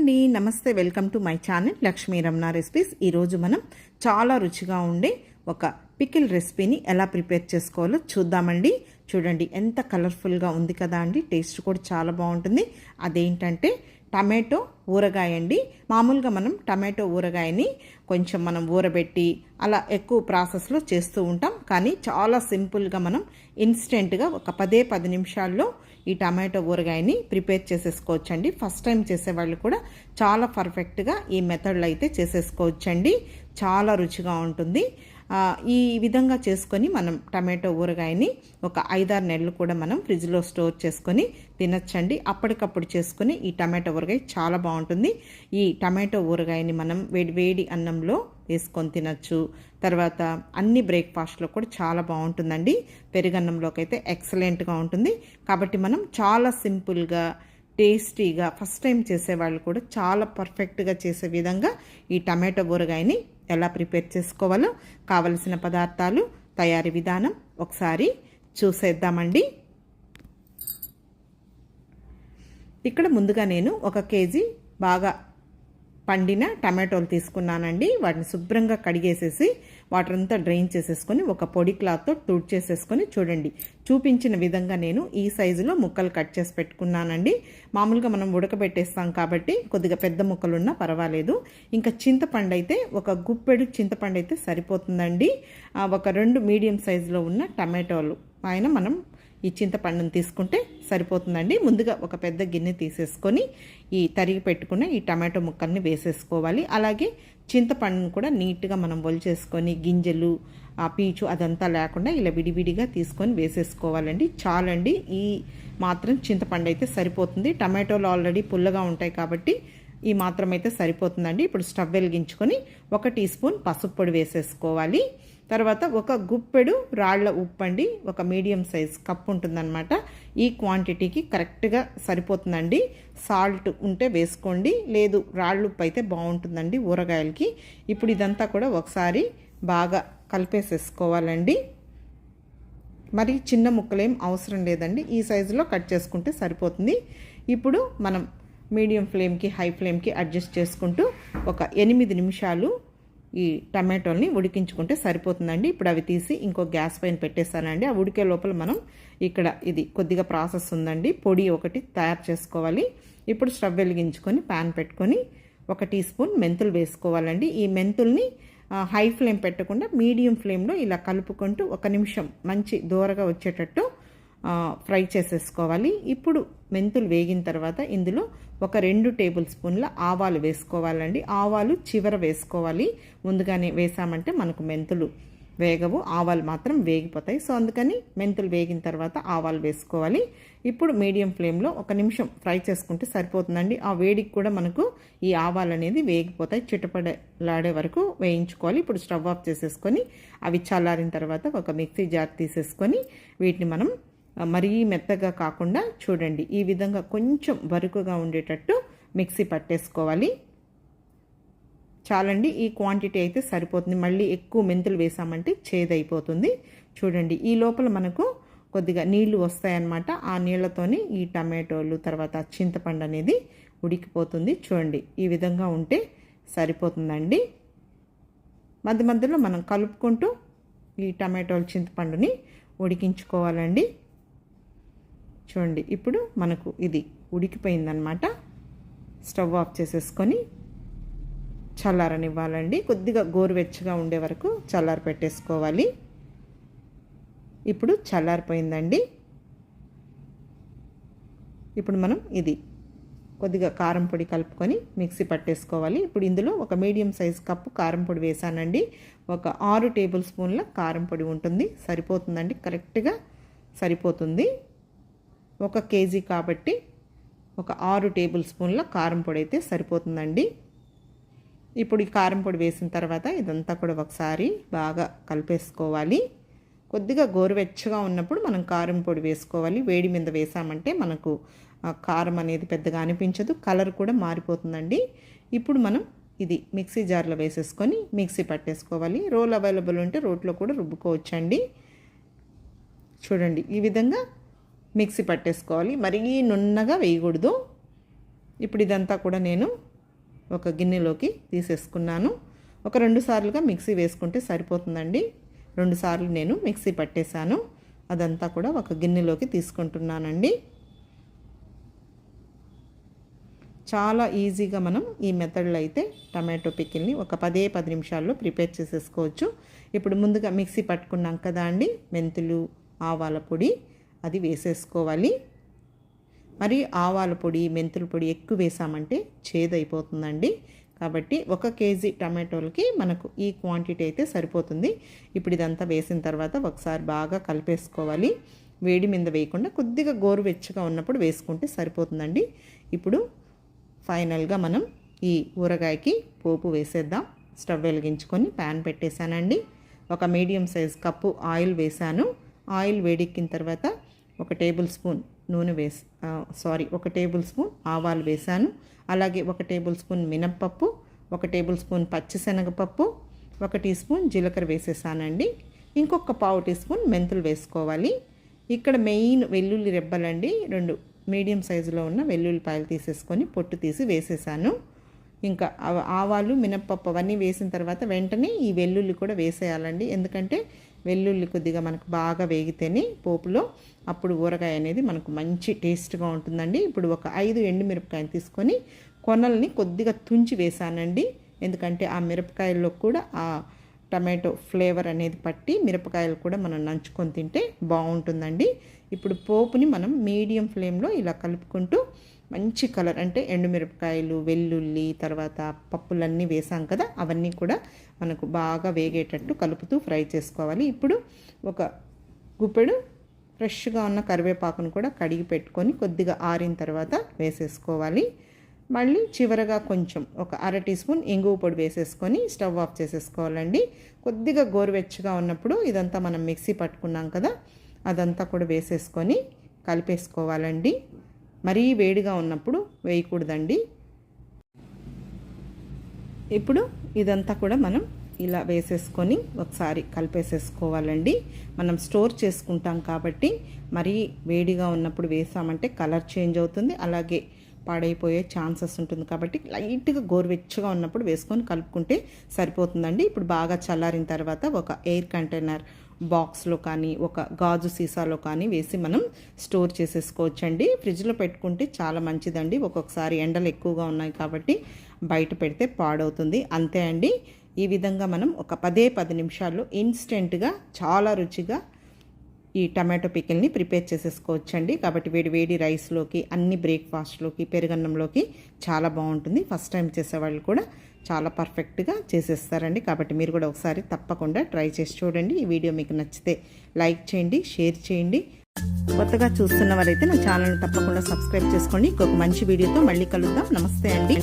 అండి, నమస్తే. Welcome to my channel Lakshmi Ramana recipes. ఈరోజు మనం చాలా రుచిగా ఉండే ఒక పికిల్ రెసిపీని ఎలా ప్రిపేర్ చేసుకోవాలో చూద్దామండి. చూడండి ఎంత కలర్ఫుల్గా ఉంది కదా అండి, టేస్ట్ కూడా చాలా బాగుంటుంది. అదేంటంటే టమాటో ఊరగాయ అండి. మామూలుగా మనం టమాటో ఊరగాయని కొంచెం మనం ఊరబెట్టి అలా ఎక్కువ ప్రాసెస్లో చేస్తూ ఉంటాం, కానీ చాలా సింపుల్గా మనం ఇన్స్టెంట్గా ఒక 10 నిమిషాల్లో ఈ టమాటో ఊరగాయని ప్రిపేర్ చేసేసుకోవచ్చండి. ఫస్ట్ టైం చేసేవాళ్ళు కూడా చాలా పర్ఫెక్ట్గా ఈ మెథడ్లో అయితే చేసేసుకోవచ్చండి. చాలా రుచిగా ఉంటుంది. ఈ విధంగా చేసుకొని మనం టమాటో ఊరగాయని ఒక 5-6 నెలలు కూడా మనం ఫ్రిడ్జ్లో స్టోర్ చేసుకొని తినచ్చండి. అప్పటికప్పుడు చేసుకొని ఈ టమాటో ఊరగాయ చాలా బాగుంటుంది. ఈ టమాటో ఊరగాయని మనం వేడి అన్నంలో వేసుకొని తినచ్చు. తర్వాత అన్ని బ్రేక్ఫాస్ట్లో కూడా చాలా బాగుంటుందండి. పెరుగన్నంలోకి అయితే ఎక్సలెంట్గా ఉంటుంది. కాబట్టి మనం చాలా సింపుల్గా టేస్టీగా ఫస్ట్ టైం చేసేవాళ్ళు కూడా చాలా పర్ఫెక్ట్గా చేసే విధంగా ఈ టమాటో ఊరగాయని ఎలా ప్రిపేర్ చేసుకోవాలో కావలసిన పదార్థాలు, తయారీ విధానం ఒకసారి చూసేద్దామండి. ఇక్కడ ముందుగా నేను 1 కేజీ బాగా పండిన టమాటోలు తీసుకున్నానండి. వాటిని శుభ్రంగా కడిగేసేసి వాటర్ అంతా డ్రైన్ చేసేసుకొని ఒక పొడి క్లాత్తో తుడిచేసేసుకొని చూడండి చూపించిన విధంగా నేను ఈ సైజులో ముక్కలు కట్ చేసి పెట్టుకున్నానండి. మామూలుగా మనం ఉడకబెట్టేస్తాం కాబట్టి కొద్దిగా పెద్ద ముక్కలు ఉన్నా పర్వాలేదు. ఇంకా చింతపండు అయితే ఒక గుప్పెడు చింతపండు అయితే సరిపోతుందండి. ఒక 2 మీడియం సైజులో ఉన్న టమాటోలు పైన మనం ఈ చింతపండును తీసుకుంటే సరిపోతుందండి. ముందుగా ఒక పెద్ద గిన్నె తీసేసుకొని ఈ తరిగి పెట్టుకున్న ఈ టమాటో ముక్కల్ని వేసేసుకోవాలి. అలాగే చింతపండును కూడా నీట్గా మనం ఒలిచేసుకొని గింజలు ఆ పీచు అదంతా లేకుండా ఇలా విడివిడిగా తీసుకొని వేసేసుకోవాలండి. చాలండి, ఈ మాత్రం చింతపండు అయితే సరిపోతుంది. టమాటోలు ఆల్రెడీ పుల్లగా ఉంటాయి కాబట్టి ఈ మాత్రం అయితే సరిపోతుందండి. ఇప్పుడు స్టవ్ వెలిగించుకొని 1 టీ స్పూన్ పసుపు పొడి వేసేసుకోవాలి. తర్వాత ఒక గుప్పెడు రాళ్ల ఉప్పు అండి, ఒక మీడియం సైజ్ కప్ ఉంటుందన్నమాట. ఈ క్వాంటిటీకి కరెక్ట్గా సరిపోతుందండి. సాల్ట్ ఉంటే వేసుకోండి, లేదు రాళ్ళ ఉప్పు అయితే బాగుంటుందండి ఊరగాయలకి. ఇప్పుడు ఇదంతా కూడా ఒకసారి బాగా కలిపేసేసుకోవాలండి. మరి చిన్న ముక్కలేం అవసరం లేదండి, ఈ సైజులో కట్ చేసుకుంటే సరిపోతుంది. ఇప్పుడు మనం మీడియం ఫ్లేమ్కి హై ఫ్లేమ్కి అడ్జస్ట్ చేసుకుంటూ ఒక 8 నిమిషాలు ఈ టమాటోల్ని ఉడికించుకుంటే సరిపోతుందండి. ఇప్పుడు అవి తీసి ఇంకో గ్యాస్ పైన పెట్టేస్తానండి. ఆ ఉడికే లోపల మనం ఇక్కడ ఇది కొద్దిగా ప్రాసెస్ ఉందండి. పొడి ఒకటి తయారు చేసుకోవాలి. ఇప్పుడు స్టవ్ వెలిగించుకొని ప్యాన్ పెట్టుకొని 1 టీ స్పూన్ మెంతులు వేసుకోవాలండి. ఈ మెంతుల్ని హై ఫ్లేమ్ పెట్టకుండా మీడియం ఫ్లేమ్లో ఇలా కలుపుకుంటూ 1 నిమిషం మంచి దూరగా వచ్చేటట్టు ఫ్రై చేసేసుకోవాలి. ఇప్పుడు మెంతులు వేగిన తర్వాత ఇందులో ఒక 2 టేబుల్ స్పూన్ల ఆవాలు వేసుకోవాలండి. ఆవాలు చివర వేసుకోవాలి, ముందుగానే వేసామంటే మనకు మెంతులు వేగవు, ఆవాలు మాత్రం వేగిపోతాయి. సో అందుకని మెంతులు వేగిన తర్వాత ఆవాలు వేసుకోవాలి. ఇప్పుడు మీడియం ఫ్లేమ్లో 1 నిమిషం ఫ్రై చేసుకుంటే సరిపోతుందండి. ఆ వేడికి కూడా మనకు ఈ ఆవాలు అనేది వేగిపోతాయి, చిటపడలాడే వరకు వేయించుకోవాలి. ఇప్పుడు స్టవ్ ఆఫ్ చేసేసుకొని అవి చల్లారిన తర్వాత ఒక మిక్సీ జార్ తీసేసుకొని వీటిని మనం మరీ మెత్తగా కాకుండా చూడండి ఈ విధంగా కొంచెం బరుకుగా ఉండేటట్టు మిక్సీ పట్టేసుకోవాలి. చాలండి, ఈ క్వాంటిటీ అయితే సరిపోతుంది. మళ్ళీ ఎక్కువ మెంతులు వేసామంటే చేదైపోతుంది. చూడండి ఈ లోపల మనకు కొద్దిగా నీళ్లు వస్తాయన్నమాట. ఆ నీళ్లతోని ఈ టమాటోలు తర్వాత చింతపండు అనేది ఉడికిపోతుంది. చూడండి ఈ విధంగా ఉంటే సరిపోతుందండి. మధ్యలో మనం కలుపుకుంటూ ఈ టమాటోలు చింతపండుని ఉడికించుకోవాలండి. చూడండి ఇప్పుడు మనకు ఇది ఉడికిపోయిందనమాట. స్టవ్ ఆఫ్ చేసేసుకొని చల్లారనివ్వాలండి. కొద్దిగా గోరువెచ్చగా ఉండే వరకు చల్లారి పెట్టేసుకోవాలి. ఇప్పుడు చల్లారిపోయిందండి. ఇప్పుడు మనం ఇది కొద్దిగా కారం పొడి కలుపుకొని మిక్సీ పట్టేసుకోవాలి. ఇప్పుడు ఇందులో ఒక మీడియం సైజ్ కప్పు కారం పొడి వేసానండి. ఒక 6 టేబుల్ స్పూన్ల కారం పొడి ఉంటుంది, సరిపోతుందండి, కరెక్ట్గా సరిపోతుంది. 1 కేజీ కాబట్టి ఒక 6 టేబుల్ స్పూన్ల కారం పొడి అయితే సరిపోతుందండి. ఇప్పుడు ఈ కారం పొడి వేసిన తర్వాత ఇదంతా కూడా ఒకసారి బాగా కలిపేసుకోవాలి. కొద్దిగా గోరువెచ్చగా ఉన్నప్పుడు మనం కారం పొడి వేసుకోవాలి. వేడి మీద వేసామంటే మనకు కారం అనేది పెద్దగా అనిపించదు, కలర్ కూడా మారిపోతుందండి. ఇప్పుడు మనం ఇది మిక్సీ జార్లో వేసేసుకొని మిక్సీ పట్టేసుకోవాలి. రోల్ అవైలబుల్ ఉంటే రోట్లో కూడా రుబ్బుకోవచ్చండి. చూడండి ఈ విధంగా మిక్సీ పట్టేసుకోవాలి, మరీ నున్నగా వేయకూడదు. ఇప్పుడు ఇదంతా కూడా నేను ఒక గిన్నెలోకి తీసేసుకున్నాను. ఒక 2 సార్లుగా మిక్సీ వేసుకుంటే సరిపోతుందండి. 2 సార్లు నేను మిక్సీ పట్టేశాను. అదంతా కూడా ఒక గిన్నెలోకి తీసుకుంటున్నానండి. చాలా ఈజీగా మనం ఈ మెథడ్లో అయితే టమాటో పికిల్ని ఒక 10 నిమిషాల్లో ప్రిపేర్ చేసేసుకోవచ్చు. ఇప్పుడు ముందుగా మిక్సీ పట్టుకున్నాం కదా అండి, మెంతులు, ఆవాల పొడి అది వేసేసుకోవాలి. మరి ఆవాల పొడి, మెంతుల పొడి ఎక్కువ వేసామంటే చేదైపోతుందండి. కాబట్టి 1 కేజీ టమాటోలకి మనకు ఈ క్వాంటిటీ అయితే సరిపోతుంది. ఇప్పుడు ఇదంతా వేసిన తర్వాత ఒకసారి బాగా కలిపేసుకోవాలి. వేడి మీద వేయకుండా కొద్దిగా గోరువెచ్చగా ఉన్నప్పుడు వేసుకుంటే సరిపోతుందండి. ఇప్పుడు ఫైనల్గా మనం ఈ ఊరగాయకి పోపు వేసేద్దాం. స్టవ్ వెలిగించుకొని ప్యాన్ పెట్టేశానండి. ఒక మీడియం సైజ్ కప్పు ఆయిల్ వేసాను. ఆయిల్ వేడెక్కిన తర్వాత 1 టేబుల్ స్పూన్ నూనె ఒక టేబుల్ స్పూన్ ఆవాలు వేసాను. అలాగే 1 టేబుల్ స్పూన్ మినప్పప్పు, 1 టేబుల్ స్పూన్ పచ్చిశనగపప్పు, 1 టీ స్పూన్ జీలకర్ర వేసేసానండి. ఇంకొక పావు టీ స్పూన్ మెంతులు వేసుకోవాలి. ఇక్కడ మెయిన్ వెల్లుల్లి రెబ్బలండి. 2 మీడియం సైజులో ఉన్న వెల్లుల్లిపాయలు తీసేసుకొని పొట్టు తీసి వేసేసాను. ఇంకా ఆవాలు, మినప్పప్పు అవన్నీ వేసిన తర్వాత వెంటనే ఈ వెల్లుల్లి కూడా వేసేయాలండి. ఎందుకంటే వెల్లుల్లి కొద్దిగా మనకు బాగా వేగితేనే పోపులో అప్పుడు ఊరగాయ అనేది మనకు మంచి టేస్ట్గా ఉంటుందండి. ఇప్పుడు ఒక 5 ఎండుమిరపకాయలు తీసుకొని కొనల్ని కొద్దిగా తుంచి వేసానండి. ఎందుకంటే ఆ మిరపకాయల్లో కూడా ఆ టమాటో ఫ్లేవర్ అనేది పట్టి మిరపకాయలు కూడా మనం నంచుకొని తింటే బాగుంటుందండి. ఇప్పుడు పోపుని మనం మీడియం ఫ్లేమ్లో ఇలా కలుపుకుంటూ మంచి కలర్ అంటే ఎండుమిరపకాయలు, వెల్లుల్లి, తర్వాత పప్పులన్నీ వేసాం కదా, అవన్నీ కూడా మనకు బాగా వేగేటట్టు కలుపుతూ ఫ్రై చేసుకోవాలి. ఇప్పుడు ఒక గుప్పెడు ఫ్రెష్గా ఉన్న కరివేపాకును కూడా కడిగి పెట్టుకొని కొద్దిగా ఆరిన తర్వాత వేసేసుకోవాలి. మళ్ళీ చివరగా కొంచెం ఒక 1/2 టీ స్పూన్ ఇంగువ పొడి వేసేసుకొని స్టవ్ ఆఫ్ చేసేసుకోవాలండి. కొద్దిగా గోరువెచ్చగా ఉన్నప్పుడు ఇదంతా మనం మిక్సీ పట్టుకున్నాం కదా, అదంతా కూడా వేసేసుకొని కలిపేసుకోవాలండి. మరీ వేడిగా ఉన్నప్పుడు వేయకూడదండి. ఇప్పుడు ఇదంతా కూడా మనం ఇలా వేసేసుకొని ఒకసారి కలిపేసేసుకోవాలండి. మనం స్టోర్ చేసుకుంటాం కాబట్టి మరీ వేడిగా ఉన్నప్పుడు వేసామంటే కలర్ చేంజ్ అవుతుంది, అలాగే పాడైపోయే ఛాన్సెస్ ఉంటుంది. కాబట్టి లైట్గా గోరువెచ్చగా ఉన్నప్పుడు వేసుకొని కలుపుకుంటే సరిపోతుందండి. ఇప్పుడు బాగా చల్లారిన తర్వాత ఒక ఎయిర్ కంటైనర్ బాక్స్లో కానీ ఒక గాజు సీసాలో కానీ వేసి మనం స్టోర్ చేసేసుకోవచ్చండి. ఫ్రిడ్జ్లో పెట్టుకుంటే చాలా మంచిదండి. ఒక్కొక్కసారి ఎండలు ఎక్కువగా ఉన్నాయి కాబట్టి బయట పెడితే పాడవుతుంది. అంతే అండి. ఈ విధంగా మనం ఒక 10 నిమిషాల్లో ఇన్స్టెంట్గా చాలా రుచిగా ఈ టమాటో పికిల్ని ప్రిపేర్ చేసేసుకోవచ్చండి. కాబట్టి వేడి రైస్లోకి, అన్ని బ్రేక్ఫాస్ట్లోకి, పెరుగన్నంలోకి చాలా బాగుంటుంది. ఫస్ట్ టైం చేసేవాళ్ళు కూడా చాలా పర్ఫెక్ట్గా చేసేస్తారండి. కాబట్టి మీరు కూడా ఒకసారి తప్పకుండా ట్రై చేసి చూడండి. ఈ వీడియో మీకు నచ్చితే లైక్ చేయండి, షేర్ చేయండి. కొత్తగా చూస్తున్న వారైతే నా ఛానల్ని తప్పకుండా సబ్స్క్రైబ్ చేసుకోండి. ఇంకొక మంచి వీడియోతో మళ్ళీ కలుద్దాం. నమస్తే అండి.